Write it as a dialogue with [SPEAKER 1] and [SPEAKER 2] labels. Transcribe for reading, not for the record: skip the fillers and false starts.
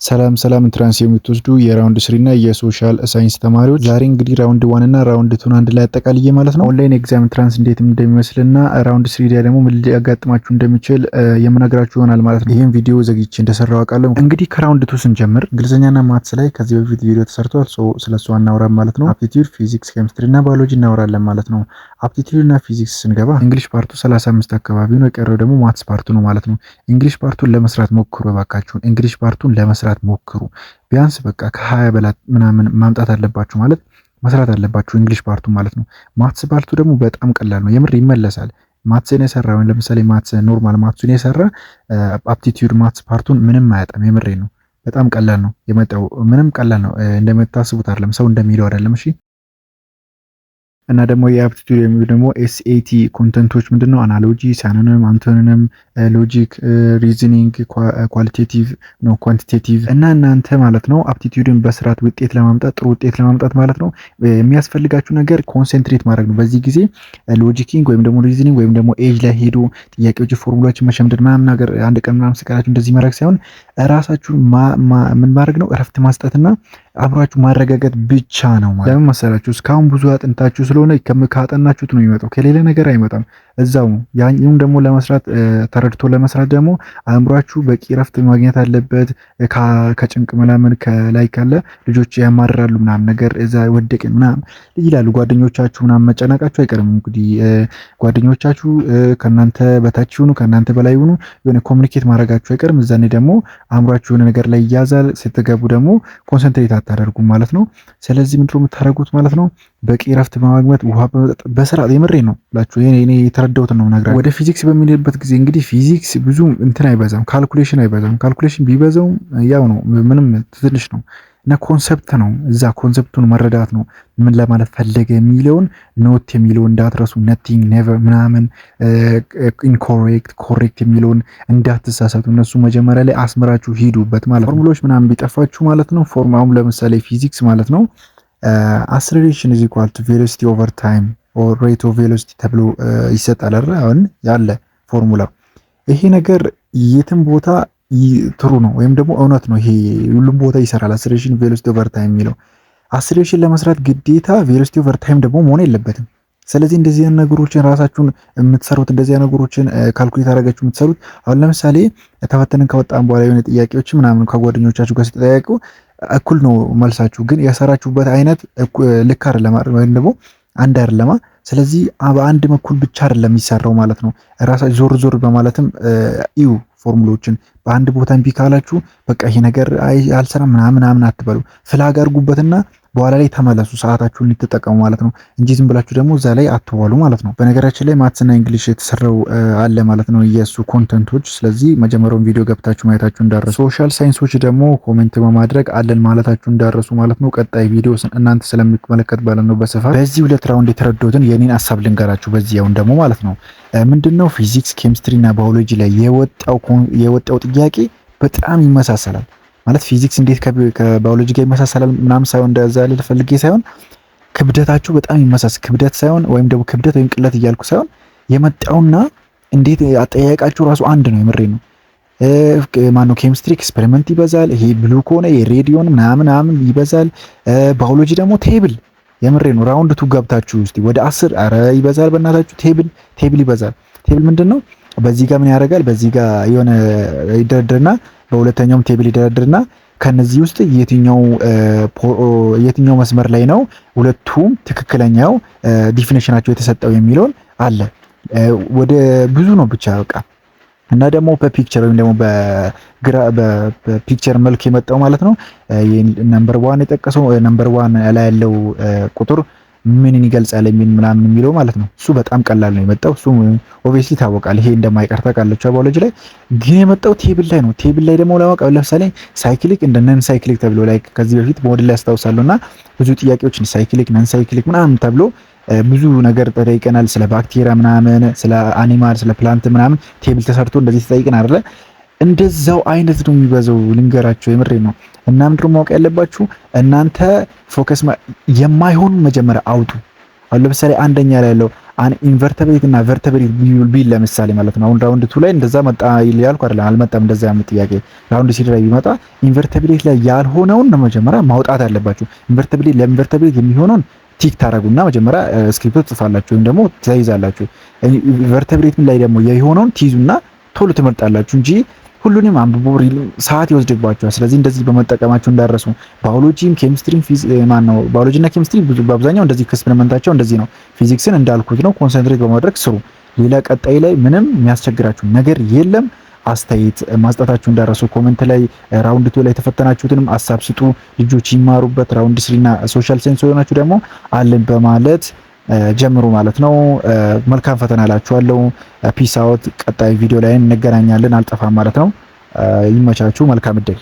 [SPEAKER 1] ሰላም ሰላም ኢንትራንስ የምትወስዱ የራውንድ 3 እና የሶሻል ሳይንስ ተማሪዎች ዛሬ እንግዲህ ራውንድ 1 እና ራውንድ 2 አንድ ላይ አጠቃልዬ ማለት ነው ኦንላይን ኤግዛም ኢንትራንስ እንዴት እንደሚመስልና ራውንድ 3 ላይ ደግሞ ምን ሊያጋጥማችሁ እንደሚችል የምነግራችሁ ይሆናል ማለት ነው። ይሄን ቪዲዮ ዘግይቼ እንደሰራው አውቃለሁ። እንግዲህ ከራውንድ 2 ስንጀምር እንግሊዘኛና ማትስ ላይ ከዚህ በፊት ቪዲዮ ተሰርቷል። ስለሱ አናወራም ማለት ነው። አፕቲቲዩድ፣ ፊዚክስ፣ ኬሚስትሪ እና ባዮሎጂ እናወራለን ማለት ነው። አፕቲቲዩድ እና ፊዚክስ ስንገባ እንግሊሽ ፓርቱ 35 አካባቢ ነው፣ የቀረው ደግሞ ማትስ ፓርቱ ነው ማለት ነው። እንግሊሽ ፓርቱን ለመስራት ሞክሩ እባካችሁን፣ እንግሊሽ ፓርቱን ለመስራት ሞክሩ። ቢያንስ በቃ ከ20 በላይ ምናምን ማምጣት አለባችሁ ማለት መስራት አለባችሁ እንግሊሽ ፓርቱ ማለት ነው። ማትስ ፓርቱ ደግሞ በጣም ቀላል ነው፣ የምር ይመለሳል። ማትስን የሰራ ወይም ለምሳሌ ማትስ ኖርማል ማትስን የሰራ አፕቲቲዩድ ማትስ ፓርቱን ምንም አያጣም። የምሬ ነው፣ በጣም ቀላል ነው የመጣው። ምንም ቀላል ነው እንደምታስቡት አይደለም፣ ሰው እንደሚለው አይደለም። እሺ እና ደግሞ የአፕቲቲዩድ የሚሉ ደግሞ ኤስኤቲ ኮንተንቶች ምንድነው? አናሎጂ፣ ሲኖኒም፣ አንቶኒም፣ ሎጂክ፣ ሪዝኒንግ፣ ኳሊቴቲቭ ነው ኳንቲቴቲቭ። እና እናንተ ማለት ነው አፕቲቲዩድን በስርዓት ውጤት ለማምጣት ጥሩ ውጤት ለማምጣት ማለት ነው የሚያስፈልጋችሁ ነገር ኮንሰንትሬት ማድረግ ነው። በዚህ ጊዜ ሎጂኪንግ ወይም ደግሞ ሪዝኒንግ ወይም ደግሞ ኤጅ ላይ ሄዱ ጥያቄዎች ፎርሙላዎችን መሸምደድ ምናምን ነገር አንድ ቀን ምናምን ስቀላችሁ እንደዚህ ማድረግ ሳይሆን ራሳችሁን ምን ማድረግ ነው እረፍት ማስጠትና አብራችሁ ማረጋገጥ ብቻ ነው ማለት። ለምን መሰላችሁ? እስካሁን ብዙ አጥንታችሁ ስለሆነ ካጠናችሁት ነው የሚመጣው፣ ከሌላ ነገር አይመጣም። እዛው ያኛውን ደግሞ ለመስራት ተረድቶ ለመስራት ደግሞ አእምሯችሁ በቂ ረፍት ማግኘት አለበት። ከጭንቅ ምናምን ከላይ ካለ ልጆች ያማርራሉ ምናምን ነገር እዛ ወደቅን ምናምን ይላሉ። ጓደኞቻችሁ ምናምን መጨነቃችሁ አይቀርም። እንግዲህ ጓደኞቻችሁ ከናንተ በታች ይሁኑ ከናንተ በላይ ይሁኑ የሆነ ኮሚኒኬት ማድረጋችሁ አይቀርም። እዛኔ ደግሞ አእምሯችሁ የሆነ ነገር ላይ ይያዛል። ስትገቡ ደግሞ ኮንሰንትሬት አታደርጉም ማለት ነው። ስለዚህ ምንድነው የምታደርጉት ማለት ነው? በቂ ረፍት በማግኘት ውሃ በስርዓት የምሬ ነው ብላችሁ እኔ የተረዳሁትን ነው ነግራችሁ። ወደ ፊዚክስ በሚሄድበት ጊዜ እንግዲህ ፊዚክስ ብዙ እንትን አይበዛም፣ ካልኩሌሽን አይበዛም። ካልኩሌሽን ቢበዛውም ያው ነው ምንም ትንሽ ነው እና ኮንሰፕት ነው። እዛ ኮንሰፕቱን መረዳት ነው። ምን ለማለት ፈለገ የሚለውን ኖት የሚለውን እንዳትረሱ። ነቲንግ ኔቨር ምናምን ኢንኮሬክት ኮሬክት የሚለውን እንዳትሳሳቱ። እነሱ መጀመሪያ ላይ አስመራችሁ ሂዱበት ማለት ነው። ፎርሙላዎች ምናምን ቢጠፋችሁ ማለት ነው። ፎርሙላውም ለምሳሌ ፊዚክስ ማለት ነው acceleration is equal to velocity over time or rate of velocity ተብሎ ይሰጣል አይደል? አሁን ያለ ፎርሙላ ይሄ ነገር የትም ቦታ ትሩ ነው ወይም ደግሞ እውነት ነው። ይሄ ሁሉም ቦታ ይሰራል። acceleration velocity over time የሚለው acceleration ለመስራት ግዴታ velocity over time ደግሞ መሆን የለበትም። ስለዚህ እንደዚህ አይነት ነገሮችን ራሳችሁን የምትሰሩት እንደዚህ አይነት ነገሮችን ካልኩሌት አድርጋችሁ የምትሰሩት አሁን ለምሳሌ ተፈተንን ከወጣን በኋላ የሆነ ጥያቄዎች ምናምን ከጓደኞቻችሁ ጋር ስትጠያቁ እኩል ነው መልሳችሁ፣ ግን የሰራችሁበት አይነት ልክ አይደለም ወይም ደግሞ አንድ አይደለም። ስለዚህ በአንድ በኩል ብቻ አይደለም የሚሰራው ማለት ነው። ራሳችሁ ዞር ዞር በማለትም እዩ ፎርሙላዎችን። በአንድ ቦታ እምቢ ካላችሁ በቃ ይሄ ነገር አልሰራም ምናምን አትበሉ። ፍላግ አድርጉበትና በኋላ ላይ ተመለሱ፣ ሰዓታችሁን ልትጠቀሙ ማለት ነው እንጂ ዝም ብላችሁ ደግሞ እዛ ላይ አትዋሉ ማለት ነው። በነገራችን ላይ ማትስና እንግሊሽ የተሰራው አለ ማለት ነው የሱ ኮንተንቶች። ስለዚህ መጀመሪያውን ቪዲዮ ገብታችሁ ማየታችሁ እንዳረሱ፣ ሶሻል ሳይንሶች ደግሞ ኮሜንት በማድረግ አለን ማለታችሁ እንዳረሱ ማለት ነው። ቀጣይ ቪዲዮ እናንተ ስለሚመለከት ባለ ነው በስፋት በዚህ ሁለት ራውንድ የተረዳሁትን የኔን ሐሳብ ልንገራችሁ። በዚያውን ደግሞ ማለት ነው ምንድነው ፊዚክስ ኬሚስትሪ እና ባዮሎጂ ላይ የወጣው ጥያቄ በጣም ይመሳሰላል ማለት ፊዚክስ እንዴት ከባዮሎጂ ጋር ይመሳሰላል ምናምን ሳይሆን እንደዛ ልል ፈልጌ ሳይሆን ክብደታችሁ በጣም ይመሳሰል። ክብደት ሳይሆን ወይም ደግሞ ክብደት ወይም ቅለት እያልኩ ሳይሆን የመጣውና እንዴት አጠያየቃችሁ ራሱ አንድ ነው። የምሬ ነው። ማነው ኬሚስትሪ ኤክስፔሪመንት ይበዛል። ይሄ ብሉ ከሆነ የሬዲዮን ምናምን ይበዛል። ባዮሎጂ ደግሞ ቴብል የምሬ ነው። ራውንድ ቱ ገብታችሁ እስቲ ወደ 10 አረ ይበዛል በእናታችሁ። ቴብል ይበዛል። ቴብል ምንድነው? በዚህ ጋር ምን ያደርጋል? በዚህ ጋር የሆነ ይደረድርና በሁለተኛውም ቴብል ይደረድርና ከነዚህ ውስጥ የትኛው መስመር ላይ ነው ሁለቱም ትክክለኛው ዲፊኒሽናቸው የተሰጠው የሚለውን አለ። ወደ ብዙ ነው ብቻ በቃ። እና ደግሞ በፒክቸር ወይም ደግሞ በፒክቸር መልክ የመጣው ማለት ነው ነምበር 1 የጠቀሰው ነምበር 1 ላይ ያለው ቁጥር ምንን ይገልጻል ምናምን የሚለው ማለት ነው። እሱ በጣም ቀላል ነው የመጣው። እሱ ኦብቪየስሊ ታወቃል። ይሄ እንደማይቀር ታውቃላችሁ። ባዮሎጂ ላይ ግን የመጣው ቴብል ላይ ነው። ቴብል ላይ ደግሞ ለማወቅ ለምሳሌ ሳይክሊክ እንደ ነን ሳይክሊክ ተብሎ ላይ ከዚህ በፊት ሞዴል ላይ ያስታውሳሉና ብዙ ጥያቄዎች ሳይክሊክ ነን ሳይክሊክ ምናምን ተብሎ ብዙ ነገር ተጠይቀናል። ስለ ባክቴሪያ ምናምን፣ ስለ አኒማል፣ ስለ ፕላንት ምናምን ቴብል ተሰርቶ እንደዚህ ተጠይቀን አይደለ? እንደዛው አይነት ነው የሚበዛው። ልንገራቸው የምሬ ነው። እና ምንድነው ማወቅ ያለባችሁ እናንተ ፎከስ የማይሆን መጀመሪያ አውጡ። አሁን ለምሳሌ አንደኛ ላይ ያለው ኢንቨርተብሬት እና ቨርተብሬት ቢል ለምሳሌ ማለት ነው። አሁን ራውንድ 2 ላይ እንደዛ መጣ ያልኩ አይደለም፣ አልመጣም። እንደዛ ያምጥ ጥያቄ ራውንድ 3 ላይ ቢመጣ ኢንቨርተብሬት ላይ ያልሆነውን ነው መጀመሪያ ማውጣት አለባችሁ። ኢንቨርተብሬት ለኢንቨርተብሬት የሚሆነውን ቲክ ታረጉና መጀመሪያ ስክሪፕት ትጽፋላችሁ ወይም ደግሞ ትይዛላችሁ። ኢንቨርተብሬት ላይ ደግሞ የሆነውን ትይዙና ቶሎ ትመርጣላችሁ እንጂ ሁሉንም አንብቦ ሰዓት ይወስድባችኋል። ስለዚህ እንደዚህ በመጠቀማችሁ እንዳረሱ። ባዮሎጂም ኬሚስትሪም ባዮሎጂና ኬሚስትሪ በአብዛኛው እንደዚህ ኤክስፔሪመንታቸው እንደዚህ ነው። ፊዚክስን እንዳልኩት ነው፣ ኮንሰንትሬት በማድረግ ስሩ። ሌላ ቀጣይ ላይ ምንም የሚያስቸግራችሁ ነገር የለም። አስተያየት ማስጣታችሁ እንዳረሱ። ኮሜንት ላይ ራውንድ 2 ላይ የተፈተናችሁትንም ሀሳብ ስጡ፣ ልጆች ይማሩበት። ራውንድ 3 እና ሶሻል ሳይንስ ሆናችሁ ደግሞ አለን በማለት ጀምሩ ማለት ነው። መልካም ፈተና እላችኋለሁ። ፒስ አውት። ቀጣይ ቪዲዮ ላይ እንገናኛለን፣ አልጠፋም ማለት ነው። ይመቻችሁ። መልካም እድል